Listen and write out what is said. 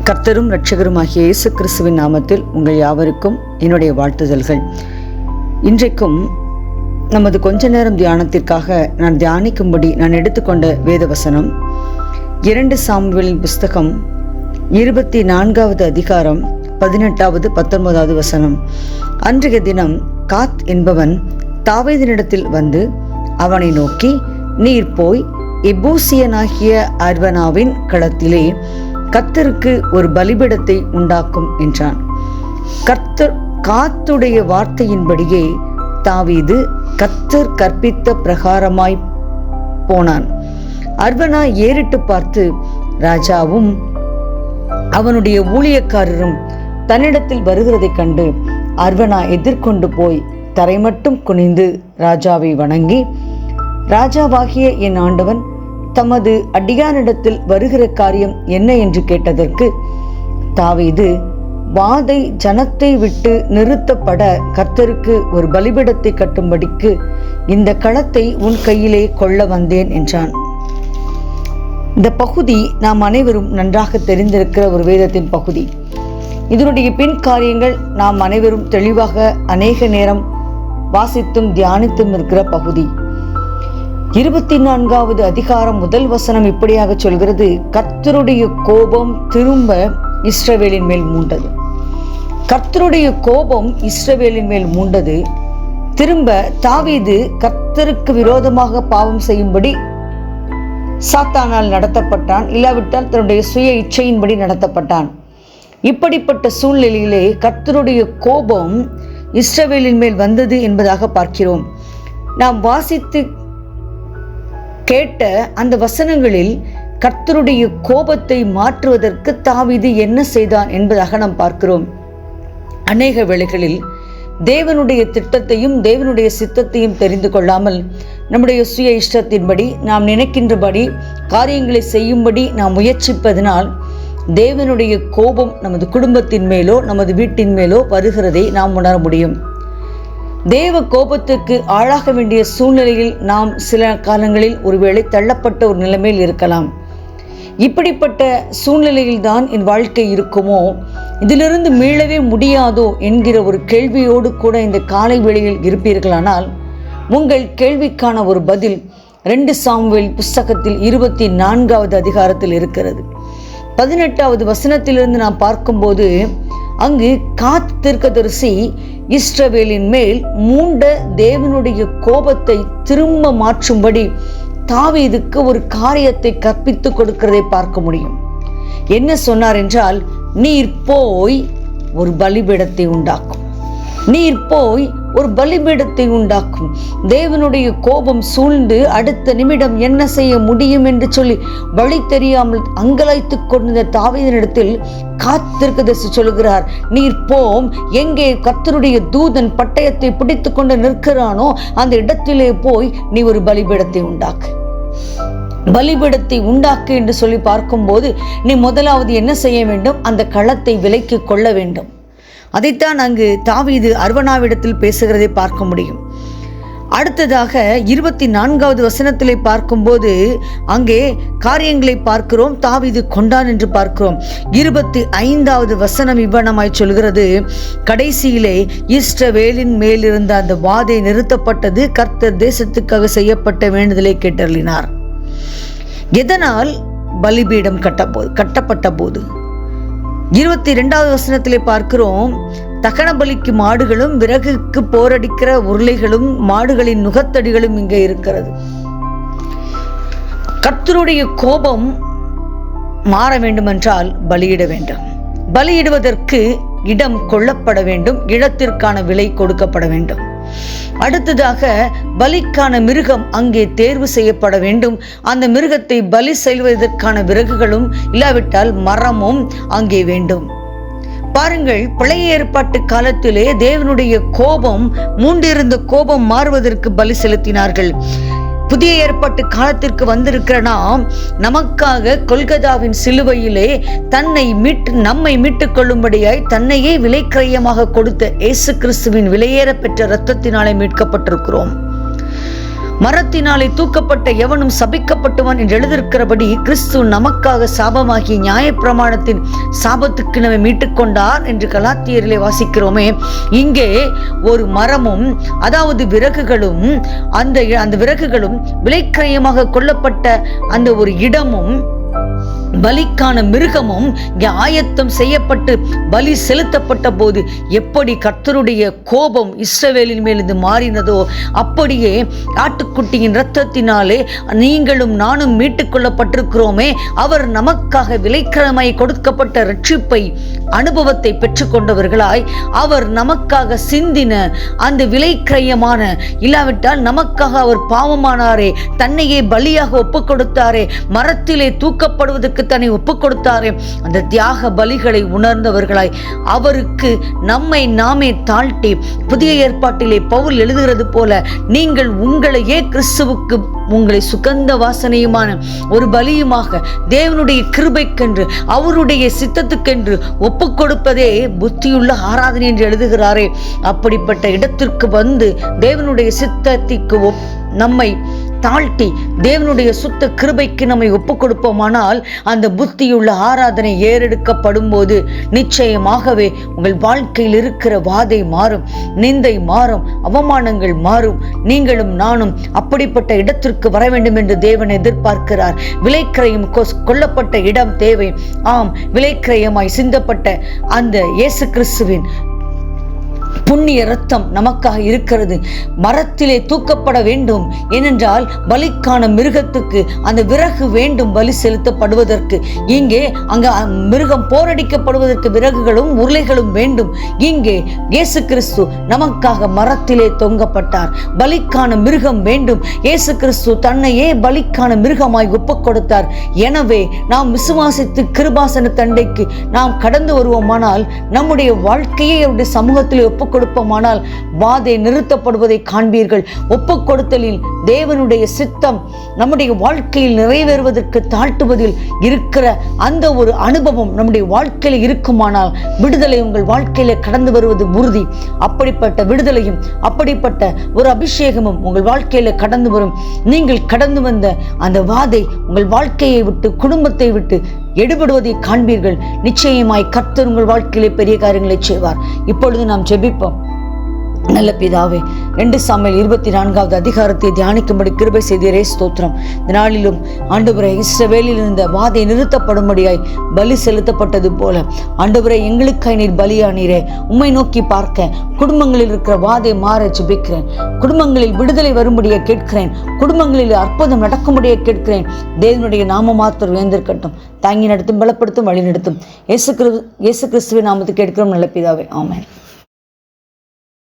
கர்த்தரும் இரட்சகருமாகிய இயேசு கிறிஸ்துவின் நாமத்தில் உங்கள் யாவருக்கும் என்னுடைய வாழ்த்துதல்கள். இன்றைக்கும் நமது கொஞ்ச நேரம் தியானத்திற்காக நான் தியானிக்கும்படி நான் எடுத்துக்கொண்ட வேத வசனம் 2 சாமுவேலின் புஸ்தகம் 24வது அதிகாரம் 18வது 19வது வசனம். அன்றைய தினம் காத் என்பவன் தாவீதினிடத்தில் வந்து அவனை நோக்கி, நீர் போய் எபூசியனாகிய அர்வனாவின் களத்திலே கர்த்தருக்கு ஒரு பலிபீடத்தை உண்டாக்கும் என்றான். காத்துடைய வார்த்தையின்படியே தாவீது கர்த்தர் கற்பித்த பிரகாரமாய் போனான். அர்வனா ஏறிட்டு பார்த்து, ராஜாவும் அவனுடைய ஊழியக்காரரும் தன்னிடத்தில் வருகிறதைக் கண்டு அர்வனா எதிர்கொண்டு போய் தரை மட்டும் குனிந்து ராஜாவை வணங்கி, ராஜாவாகிய என் ஆண்டவன் தமது அடியானிடத்தில் வருகிற காரியம் என்ன என்று கேட்டதற்கு தாவீது, வாதை ஜனத்தை விட்டு நிறுத்தப்பட கர்த்தருக்கு ஒரு பலிபீடத்தை கட்டும்படிக்கு இந்த களத்தை உன் கையிலே கொள்ள வந்தேன் என்றான். இந்த பகுதி நாம் அனைவரும் நன்றாக தெரிந்திருக்கிற ஒரு வேதத்தின் பகுதி. இதனுடைய பின் காரியங்கள் நாம் அனைவரும் தெளிவாக அநேக நேரம் வாசித்தும் தியானித்தும் இருக்கிற பகுதி. 24வது அதிகாரம் முதல் வசனம் இப்படியாக சொல்கிறது, கர்த்தருடைய கோபம் திரும்ப இஸ்ரவேலின் மேல் மூண்டது. கர்த்தருடைய கோபம் இஸ்ரவேலின் மேல் மூண்டது. திரும்ப தாவீது கர்த்தருக்கு விரோதமாக பாவம் செய்யும்படி சாத்தானால் நடத்தப்பட்டான், இல்லாவிட்டால் தன்னுடைய சுய இச்சையின்படி நடத்தப்பட்டான். இப்படிப்பட்ட சூழ்நிலையிலே கர்த்தருடைய கோபம் இஸ்ரவேலின் மேல் வந்தது என்பதாக பார்க்கிறோம். நாம் வாசித்து கேட்ட அந்த வசனங்களில் கர்த்தருடைய கோபத்தை மாற்றுவதற்கு தாவீது என்ன செய்தான் என்பதாக நாம் பார்க்கிறோம். அநேக வேளைகளில் தேவனுடைய திட்டத்தையும் தேவனுடைய சித்தத்தையும் தெரிந்து கொள்ளாமல் நம்முடைய சுய இஷ்டத்தின்படி நாம் நினைக்கின்றபடி காரியங்களை செய்யும்படி நாம் முயற்சிப்பதனால் தேவனுடைய கோபம் நமது குடும்பத்தின் மேலோ நமது வீட்டின் மேலோ வருகிறதை நாம் உணர முடியும். தேவ கோபத்துக்கு ஆளாக வேண்டிய சூழ்நிலையில் நாம் சில காலங்களில் ஒருவேளை தள்ளப்பட்ட ஒரு நிலைமையில் இருக்கலாம். இப்படிப்பட்ட சூழ்நிலையில்தான் என் வாழ்க்கை இருக்குமோ, இதிலிருந்து மீளவே முடியாதோ என்கிற ஒரு கேள்வியோடு கூட இந்த காலை வேளையில் இருப்பீர்களானால் உங்கள் கேள்விக்கான ஒரு பதில் 2 சாமுவேல் புஸ்தகத்தில் 24வது அதிகாரத்தில் இருக்கிறது. 18வது வசனத்திலிருந்து நாம் பார்க்கும்போது அங்கு காத் தீர்க்கதரிசி இஸ்ரவேலின் மேல் மூண்ட தேவனுடைய கோபத்தை திரும்ப மாற்றும்படி தாவீதுக்கு ஒரு காரியத்தை கற்பித்து கொடுக்கிறதை பார்க்க முடியும். என்ன சொன்னார் என்றால், நீர் போய் ஒரு பலிபீடத்தை உண்டாக்கும். நீர் போய் ஒரு பலிபீடத்தை உண்டாக்கும். தேவனுடைய கோபம் சூழ்ந்து அடுத்த நிமிடம் என்ன செய்ய முடியும் என்று சொல்லி வழி தெரியாமல் அங்கலாய்த்து கொண்ட தாவீதினிடத்தில் காத்திருக்கதரிசி சொல்கிறார், நீர் போம், எங்கே கர்த்தருடைய தூதன் பட்டயத்தை பிடித்து கொண்டு நிற்கிறானோ அந்த இடத்திலே போய் நீ ஒரு பலிபீடத்தை உண்டாக்கு. பலிபீடத்தை உண்டாக்கு என்று சொல்லி பார்க்கும்போது நீ முதலாவது என்ன செய்ய வேண்டும்? அந்த களத்தை விலைக்கு கொள்ள வேண்டும். அதைத்தான் அங்கு தாவீது அர்வனாவிடத்தில் பேசுகிறதை பார்க்க முடியும். அடுத்ததாக 24வது வசனத்திலே பார்க்கும்போது அங்கே காரியங்களை பார்க்கிறோம். தாவீது கொண்டான் என்று பார்க்கிறோம். 25வது வசனம் இவ்வனமாய் சொல்கிறது, கடைசியிலே இஸ்ரவேலின் மேலிருந்த அந்த வாதை நிறுத்தப்பட்டது, கர்த்தர் தேசத்துக்காக செய்யப்பட்ட வேண்டுதலை கேட்டருளினார். எதனால்? பலிபீடம் கட்டப்பட்ட போது. 22வது வசனத்திலே பார்க்கிறோம், தகன பலிக்கு மாடுகளும் விறகுக்கு போரடிக்கிற உருளைகளும் மாடுகளின் நுகத்தடிகளும் இங்கே இருக்கிறது. கர்த்தருடைய கோபம் மாற வேண்டுமென்றால் பலியிட வேண்டும். பலியிடுவதற்கு இடம் கொள்ளப்பட வேண்டும், இடத்திற்கான விலை கொடுக்கப்பட வேண்டும். அடுத்ததாக பலிக்கான மிருகம் அங்கே தேர்வு செய்யப்பட வேண்டும். அந்த மிருகத்தை பலி செய்வதற்கான விறகுகளும் இல்லாவிட்டால் மரமும் அங்கே வேண்டும். பாருங்கள், பழைய ஏற்பாட்டு காலத்திலே தேவனுடைய கோபம் மூண்டிருந்த கோபம் மாறுவதற்கு பலி செலுத்தினார்கள். புதிய ஏற்பாட்டு காலத்திற்கு வந்திருக்கிற நாம் நமக்காக கொல்கதாவின் சிலுவையிலே நம்மை மீட்டுக் கொள்ளும்படியாய் தன்னையே விலைக்கிரயமாக கொடுத்த இயேசு கிறிஸ்துவின் விலையேற பெற்ற இரத்தத்தினாலே மீட்கப்பட்டிருக்கிறோம். மரத்தினாலே தூக்கப்பட்ட எவனும் சபிக்கப்பட்டவன் என்று எழுதியிருக்கிறபடி கிறிஸ்து நமக்காக சாபமாகி நியாயப்பிரமாணத்தின் சாபத்துக்கு நம்மை மீட்டுக் கொண்டார் என்று கலாத்தியரிலே வாசிக்கிறோமே. இங்கே ஒரு மரமும், அதாவது விறகுகளும், அந்த விறகுகளும் விலைக்கிரயமாக கொல்லப்பட்ட அந்த ஒரு இடமும், பலிக்கான மிருகமும் இங்கே ஆயத்தம் செய்யப்பட்டு பலி செலுத்தப்பட்ட போது எப்படி கர்த்தருடைய கோபம் இஸ்ரவேலின் மேல் இது மாறினதோ, அப்படியே ஆட்டுக்குட்டியின் இரத்தத்தினாலே நீங்களும் நானும் மீட்டுக் கொள்ளப்பட்டிருக்கிறோமே. அவர் நமக்காக விலைக்கிரயமாய் கொடுக்கப்பட்ட ரட்சிப்பை, அனுபவத்தை பெற்றுக்கொண்டவர்களாய் அவர் நமக்காக சிந்தின அந்த விலைக்கிரயமான, இல்லாவிட்டால் நமக்காக அவர் பாவமானாரே, தன்னையே பலியாக ஒப்புக் கொடுத்தாரே, மரத்திலே தூக்கப்படுவதற்கு தன்னை ஒப்புக் கொடுத்தாரே, அந்த தியாக பலிகளை உணர்ந்தவர்களாய் அவருக்கு நம்மை நாமே தாழ்த்தி, புதிய ஏற்பாட்டிலே பவுல் எழுதுகிறது போல, நீங்கள் உங்களையே கிறிஸ்துவுக்கு உங்களை சுகந்த வாசனையுமான ஒரு பலியுமாக தேவனுடைய கிருபைக்கென்று, அவருடைய சித்தத்துக்கென்று ஒப்புக் கொடுப்பதே புத்தியுள்ள ஆராதனை என்று எழுதுகிறாரே. அப்படிப்பட்ட இடத்திற்கு வந்து தேவனுடைய சித்தத்திற்கு நம்மை தாழ்த்தி தேவனுடைய சுத்த கிருபைக்கு நம்மை ஒப்புக் கொடுப்போமானால் அந்த புத்தியுள்ள ஆராதனை ஏறெடுக்கப்படும் போது நிச்சயமாகவே உங்கள் வாழ்க்கையில் இருக்கிற வாதை மாறும், நிந்தை மாறும், அவமானங்கள் மாறும். நீங்களும் நானும் அப்படிப்பட்ட இடத்திற்கு வர வேண்டும் என்று தேவன் எதிர்பார்க்கிறார். விலைக்கிரயம் கொல்லப்பட்ட இடம் தேவை. ஆம், விலைக்கிரயமாய் சிந்தப்பட்ட அந்த இயேசு கிறிஸ்துவின் புண்ணிய ரத்தம் நமக்காக இருக்கிறது. மரத்திலே தூக்கப்பட வேண்டும். ஏனென்றால் பலிக்கான மிருகத்துக்கு அந்த விறகு வேண்டும் பலி செலுத்தப்படுவதற்கு. இங்கே அங்க மிருகம் போரடிக்கப்படுவதற்கு விறகுகளும் உருளைகளும் வேண்டும். இங்கே இயேசு கிறிஸ்து நமக்காக மரத்திலே தொங்கப்பட்டார். பலிக்கான மிருகம் வேண்டும். இயேசு கிறிஸ்து தன்னையே பலிக்கான மிருகமாய் ஒப்புக் கொடுத்தார். எனவே நாம் விசுவாசித்து கிருபாசன தண்டைக்கு நாம் கடந்து வருவோமானால், நம்முடைய வாழ்க்கையை அவருடைய சமூகத்திலே ஒப்புக் கொடுப்போமானால் வாதை நிறுத்தப்படுவதை காண்பீர்கள். ஒப்புக் கொடுத்தலில் தேவனுடைய சித்தம் நம்முடைய வாழ்க்கையில் நிறைவேறுவதற்கு தாழ்த்துவதில் இருக்கிற அந்த ஒரு அனுபவம் நம்முடைய வாழ்க்கையில் இருக்குமானால் விடுதலை உங்கள் வாழ்க்கையில கடந்து வருவது உறுதி. அப்படிப்பட்ட விடுதலையும் அப்படிப்பட்ட ஒரு அபிஷேகமும் உங்கள் வாழ்க்கையில கடந்து வரும். நீங்கள் கடந்து வந்த அந்த வாதை உங்கள் வாழ்க்கையை விட்டு, குடும்பத்தை விட்டு எடுபடுவதை காண்பீர்கள். நிச்சயமாய் கர்த்தர் உங்கள் வாழ்க்கையிலே பெரிய காரியங்களை செய்வார். இப்பொழுது நாம் ஜெபிப்போம். நல்ல பிதாவே, 2 சாமுவேல் 24வது அதிகாரத்தை தியானிக்கும்படி கிருபை செய்தீரே, ஸ்தோத்திரம். இந்த நாளிலும் ஆண்டவரே, இஸ்ரவேலில் இருந்த வாதை நிறுத்தப்படும்படியாய் பலி செலுத்தப்பட்டது போல ஆண்டவரே, எங்களுக்காய் நீர் பலியானீரே. உம்மை நோக்கி பார்க்க குடும்பங்களில் இருக்கிற வாதை மாற ஜெபிக்கிறேன். குடும்பங்களில் விடுதலை வரும்படியே கேட்கிறேன். குடும்பங்களில் அற்புதம் நடக்கும்படியே கேட்கிறேன். தேவனுடைய நாம மாத்திரம் உயர்ந்திருக்கட்டும். தாங்கி நடத்தும், பலப்படுத்தும், வழி நடத்தும். இயேசு கிறிஸ்துவின் நாமத்தை கேட்கிறோம் நல்ல பிதாவே, ஆமென்.